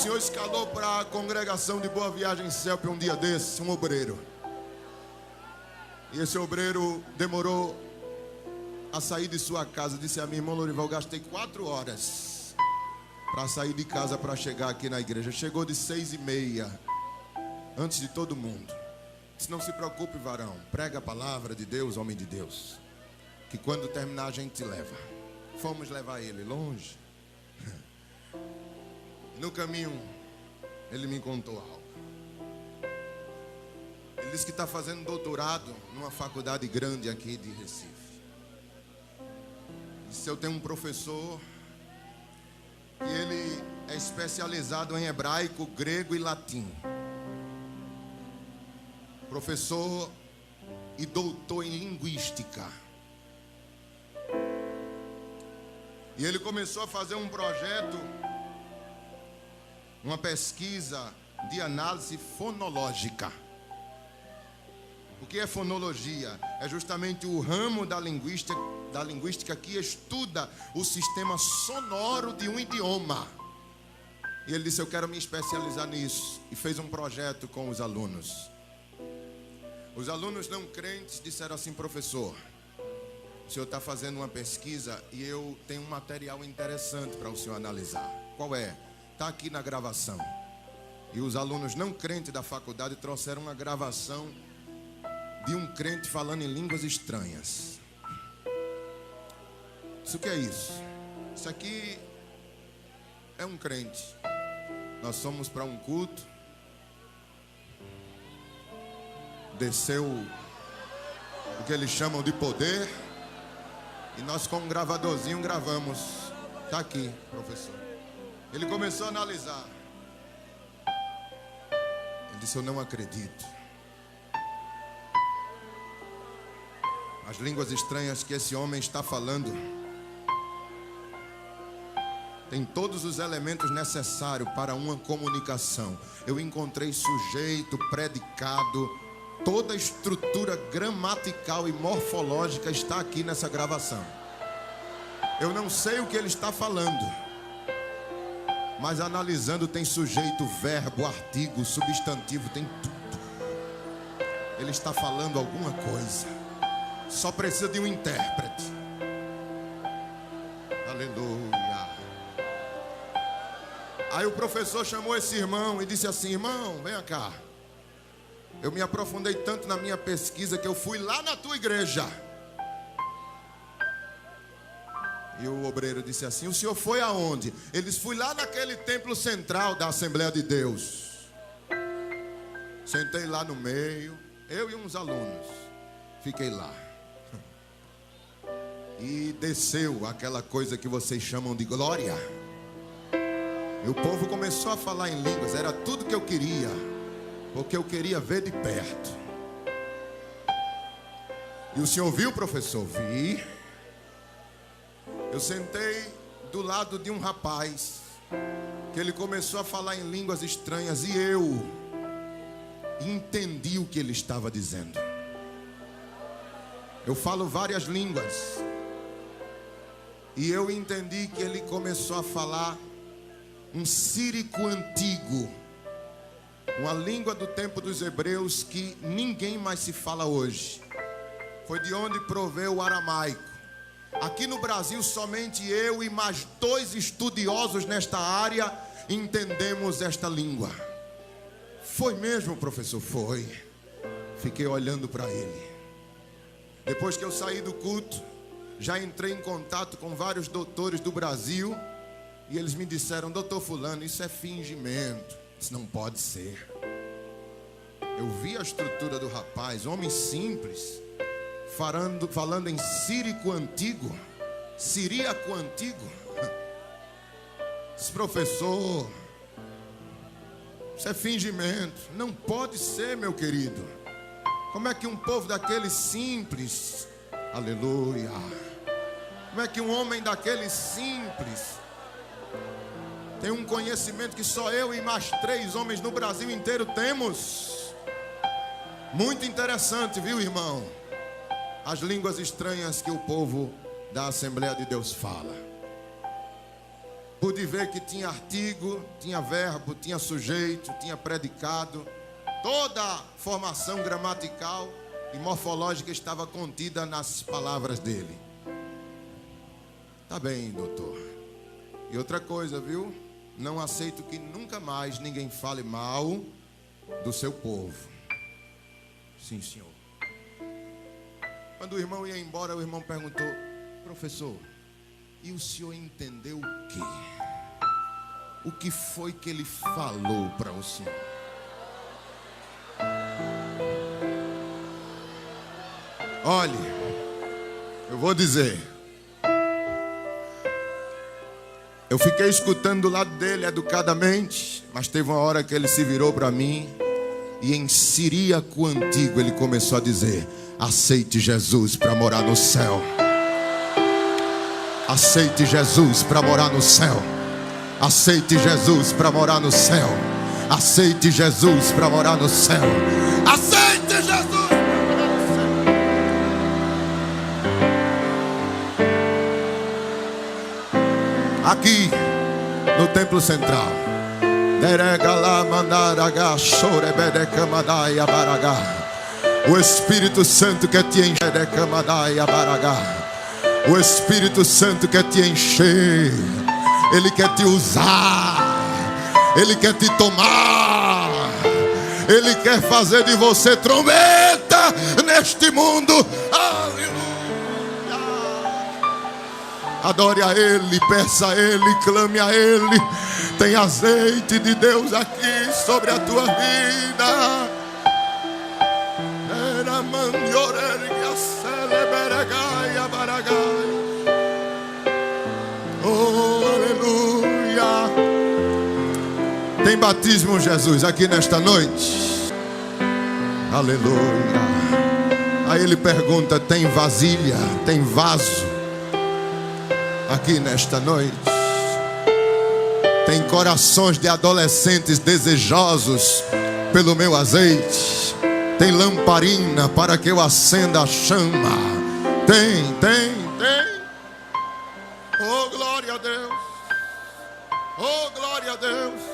Senhor escalou para a congregação de Boa Viagem CELP um dia desses, um obreiro. E esse obreiro demorou a sair de sua casa. Disse a mim: irmão Lorival, gastei 4 horas para sair de casa para chegar aqui na igreja. Chegou de 6h30, antes de todo mundo. Disse: não se preocupe, varão, prega a palavra de Deus, homem de Deus, que quando terminar a gente te leva. Fomos levar ele longe. No caminho, ele me contou algo. Ele disse que está fazendo doutorado numa faculdade grande aqui de Recife. Disse: eu tenho um professor que ele é especializado em hebraico, grego e latim. Professor e doutor em linguística. E ele começou a fazer um projeto, uma pesquisa de análise fonológica. O que é fonologia? É justamente o ramo da linguística que estuda o sistema sonoro de um idioma. E ele disse: eu quero me especializar nisso. E fez um projeto com os alunos. Os alunos não crentes disseram assim: professor, o senhor está fazendo uma pesquisa e eu tenho um material interessante para o senhor analisar. Qual é? Está aqui na gravação. E os alunos não crentes da faculdade trouxeram uma gravação de um crente falando em línguas estranhas. Isso que é isso? Isso aqui é um crente. Nós fomos para um culto. Desceu o que eles chamam de poder. E nós com um gravadorzinho gravamos. Está aqui, professor. Ele começou a analisar. Ele disse: eu não acredito. As línguas estranhas que esse homem está falando tem todos os elementos necessários para uma comunicação. Eu encontrei sujeito, predicado, toda a estrutura gramatical e morfológica está aqui nessa gravação. Eu não sei o que ele está falando, mas analisando tem sujeito, verbo, artigo, substantivo, tem tudo. Ele está falando alguma coisa. Só precisa de um intérprete. Aleluia. Aí o professor chamou esse irmão e disse assim: irmão, venha cá. Eu me aprofundei tanto na minha pesquisa que eu fui lá na tua igreja. E o obreiro disse assim: o senhor foi aonde? Ele disse: fui lá naquele templo central da Assembleia de Deus. Sentei lá no meio, eu e uns alunos. Fiquei lá. E desceu aquela coisa que vocês chamam de glória. E o povo começou a falar em línguas. Era tudo que eu queria, porque eu queria ver de perto. E o senhor viu, professor? Vi. Eu sentei do lado de um rapaz que ele começou a falar em línguas estranhas e eu entendi o que ele estava dizendo. Eu falo várias línguas e eu entendi que ele começou a falar um sírico antigo, uma língua do tempo dos hebreus que ninguém mais se fala hoje. Foi de onde proveu o aramaico. Aqui no Brasil, somente eu e mais 2 estudiosos nesta área entendemos esta língua. Foi mesmo, professor? Foi. Fiquei olhando para ele. Depois que eu saí do culto, já entrei em contato com vários doutores do Brasil e eles me disseram: doutor fulano, isso é fingimento. Isso não pode ser. Eu vi a estrutura do rapaz, homem simples, falando em sírico antigo, siríaco antigo. Esse professor, isso é fingimento. Não pode ser, meu querido. Como é que um povo daquele simples, aleluia, como é que um homem daquele simples tem um conhecimento que só eu e mais 3 homens no Brasil inteiro temos? Muito interessante, viu, irmão? As línguas estranhas que o povo da Assembleia de Deus fala. pude ver que tinha artigo, tinha verbo, tinha sujeito, tinha predicado. Toda a formação gramatical e morfológica estava contida nas palavras dele. Tá bem, doutor. E outra coisa, viu? Não aceito que nunca mais ninguém fale mal do seu povo. Sim, senhor. Quando o irmão ia embora, o irmão perguntou: professor, e o senhor entendeu o quê? O que foi que ele falou para o senhor? Olhe, eu vou dizer. Eu fiquei escutando do lado dele educadamente, mas teve uma hora que ele se virou para mim e em siríaco antigo ele começou a dizer: aceite Jesus para morar no céu. Aceite Jesus para morar no céu. Aceite Jesus para morar no céu. Aceite Jesus para morar no céu. Aceite Jesus. Aqui no templo central, o Espírito Santo quer te encher. O Espírito Santo quer te encher. Ele quer te usar. Ele quer te tomar. Ele quer fazer de você trombeta neste mundo. Aleluia. Adore a Ele, peça a Ele, clame a Ele. Tem azeite de Deus aqui sobre a tua vida. Oh, aleluia. Tem batismo, Jesus, aqui nesta noite. Aleluia. Aí ele pergunta: tem vasilha, tem vaso aqui nesta noite? Tem corações de adolescentes desejosos pelo meu azeite? Tem lamparina para que eu acenda a chama? Tem. Oh, glória a Deus. Oh, glória a Deus.